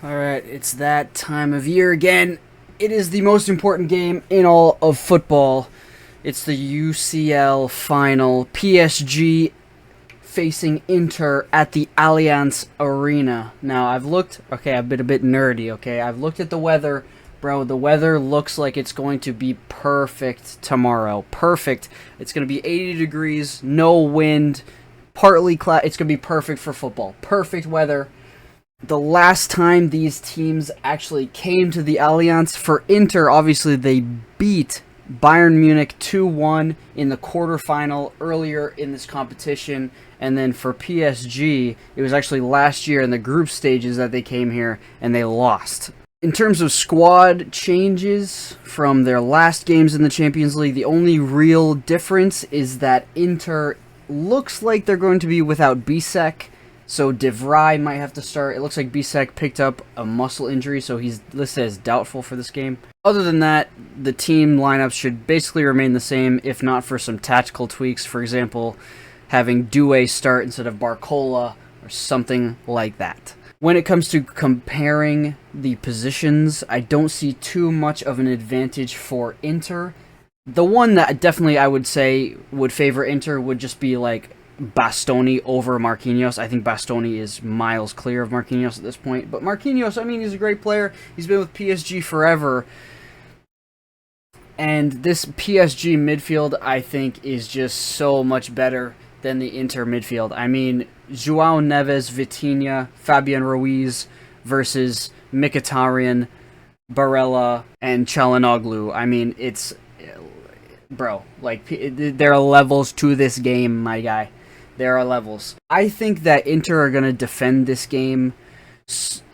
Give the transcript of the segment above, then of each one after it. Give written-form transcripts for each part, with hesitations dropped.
Alright, it's that time of year again. It is the most important game in all of football. It's the UCL final. PSG facing Inter at the Allianz Arena. Now, I've been a bit nerdy, okay? I've looked at the weather. Bro, the weather looks like it's going to be perfect tomorrow. Perfect. It's going to be 80 degrees, no wind, partly cloud. It's going to be perfect for football. Perfect weather. The last time these teams actually came to the Allianz for Inter, obviously they beat Bayern Munich 2-1 in the quarterfinal earlier in this competition. And then for PSG, it was actually last year in the group stages that they came here and they lost. In terms of squad changes from their last games in the Champions League, the only real difference is that Inter looks like they're going to be without Bisek. So De Vrij might have to start. It looks like Bisek picked up a muscle injury, so he's listed as doubtful for this game. Other than that, the team lineups should basically remain the same, if not for some tactical tweaks. For example, having Doué start instead of Barcola, or something like that. When it comes to comparing the positions, I don't see too much of an advantage for Inter. The one that definitely I would say would favor Inter would just be like Bastoni over Marquinhos. I think Bastoni is miles clear of Marquinhos at this point. But Marquinhos, I mean, he's a great player. He's been with PSG forever. And this PSG midfield, I think, is just so much better than the Inter midfield. I mean, João Neves, Vitinha, Fabian Ruiz versus Mkhitaryan, Barella, and Çalhanoğlu. I mean, it's... Bro, like, there are levels to this game, my guy. There are levels. I think that Inter are going to defend this game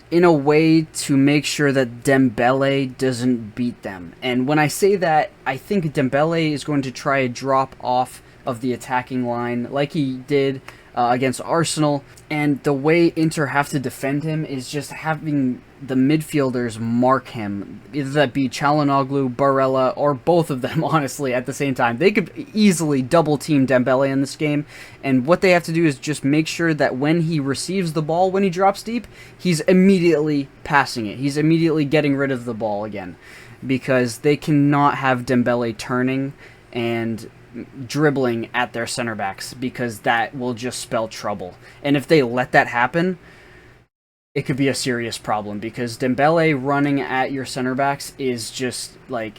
in a way to make sure that Dembele doesn't beat them. And when I say that, I think Dembele is going to try to drop off of the attacking line like he did against Arsenal. And the way Inter have to defend him is just having the midfielders mark him. Either that be Çalhanoğlu, Barella, or both of them, honestly, at the same time. They could easily double-team Dembele in this game, and what they have to do is just make sure that when he receives the ball, when he drops deep, he's immediately passing it. He's immediately getting rid of the ball again, because they cannot have Dembele turning and dribbling at their center backs, because that will just spell trouble. And if they let that happen, it could be a serious problem, because Dembele running at your center backs is just like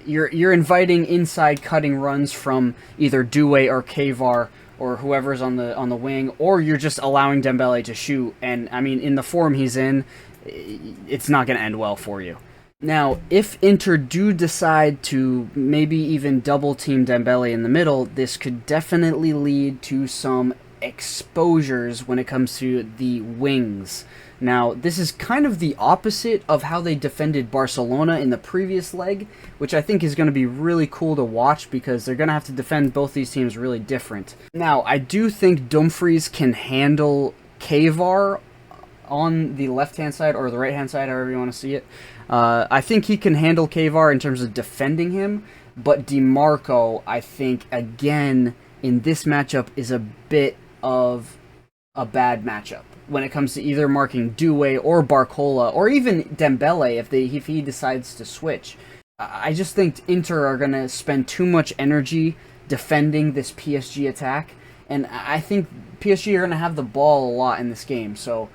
you're inviting inside cutting runs from either Doué or Kvarar or whoever's on the wing, or you're just allowing Dembele to shoot. And I mean, in the form he's in, it's not going to end well for you. Now, if Inter do decide to maybe even double-team Dembele in the middle, this could definitely lead to some exposures when it comes to the wings. Now, this is kind of the opposite of how they defended Barcelona in the previous leg, which I think is going to be really cool to watch because they're going to have to defend both these teams really different. Now, I do think Dumfries can handle Kvarar on the left-hand side, or the right-hand side, however you want to see it. I think he can handle Kvarar in terms of defending him, but DiMarco, I think, again, in this matchup, is a bit of a bad matchup when it comes to either marking Doué or Barcola, or even Dembele if he decides to switch. I just think Inter are going to spend too much energy defending this PSG attack, and I think PSG are going to have the ball a lot in this game, so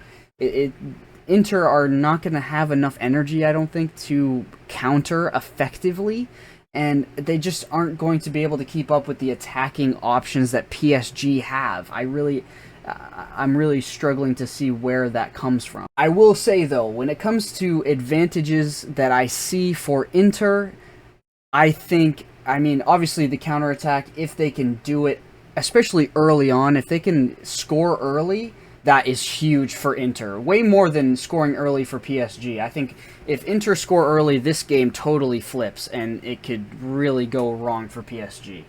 Inter are not going to have enough energy, I don't think, to counter effectively, and they just aren't going to be able to keep up with the attacking options that PSG have. I'm really struggling to see where that comes from. I will say, though, when it comes to advantages that I see for Inter, I mean, obviously the counterattack, if they can do it, especially early on, if they can score early, that is huge for Inter. Way more than scoring early for PSG. I think if Inter score early, this game totally flips, and it could really go wrong for PSG.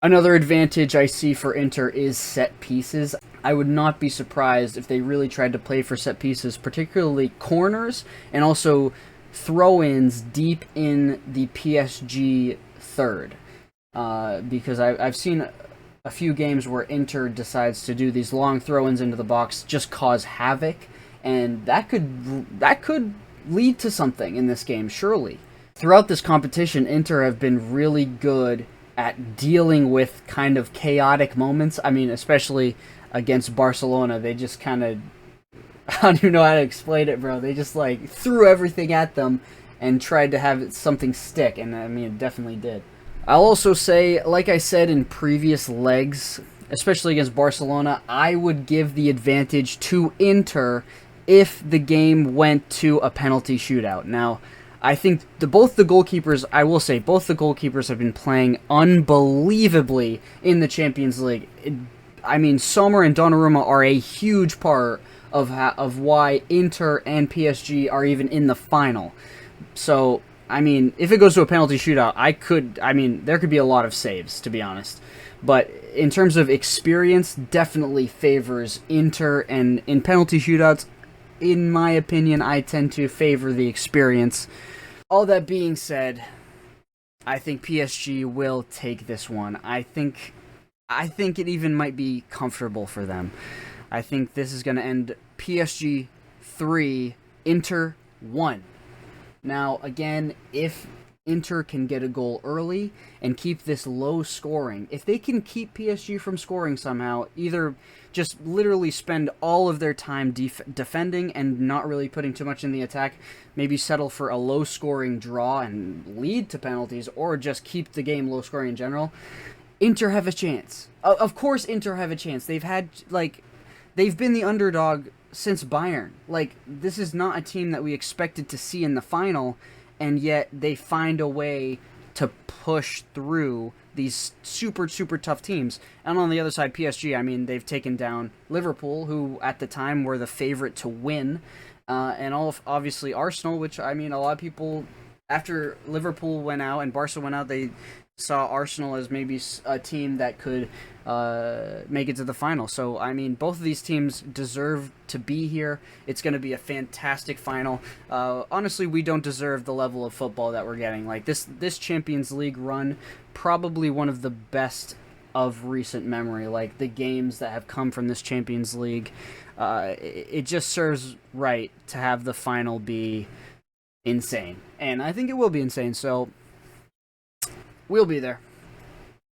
Another advantage I see for Inter is set pieces. I would not be surprised if they really tried to play for set pieces, particularly corners, and also throw-ins deep in the PSG third. Because I've seen a few games where Inter decides to do these long throw-ins into the box, just cause havoc, and that could lead to something in this game, surely. Throughout this competition, Inter have been really good at dealing with kind of chaotic moments. I mean, especially against Barcelona, they just kind of, I don't even know how to explain it, bro. They just like threw everything at them and tried to have something stick, and I mean, it definitely did. I'll also say, like I said in previous legs, especially against Barcelona, I would give the advantage to Inter if the game went to a penalty shootout. Now, I think both the goalkeepers, I will say, both the goalkeepers have been playing unbelievably in the Champions League. I mean, Sommer and Donnarumma are a huge part of why Inter and PSG are even in the final. So, I mean, if it goes to a penalty shootout, there could be a lot of saves, to be honest. But in terms of experience, definitely favors Inter, and in penalty shootouts, in my opinion, I tend to favor the experience. All that being said, I think PSG will take this one. I think it even might be comfortable for them. I think this is going to end PSG 3, Inter 1. Now, again, if Inter can get a goal early and keep this low scoring, if they can keep PSG from scoring somehow, either just literally spend all of their time defending and not really putting too much in the attack, maybe settle for a low scoring draw and lead to penalties, or just keep the game low scoring in general, Inter have a chance. Of course Inter have a chance. They've been the underdog since Bayern. Like, this is not a team that we expected to see in the final, and yet they find a way to push through these super, super tough teams. And on the other side, PSG, I mean, they've taken down Liverpool, who at the time were the favorite to win, and obviously Arsenal, which, I mean, a lot of people, after Liverpool went out and Barca went out, they saw Arsenal as maybe a team that could make it to the final. So, I mean, both of these teams deserve to be here. It's going to be a fantastic final. Honestly, we don't deserve the level of football that we're getting. Like, this Champions League run, probably one of the best of recent memory. Like, the games that have come from this Champions League, it just serves right to have the final be insane. And I think it will be insane, so we'll be there.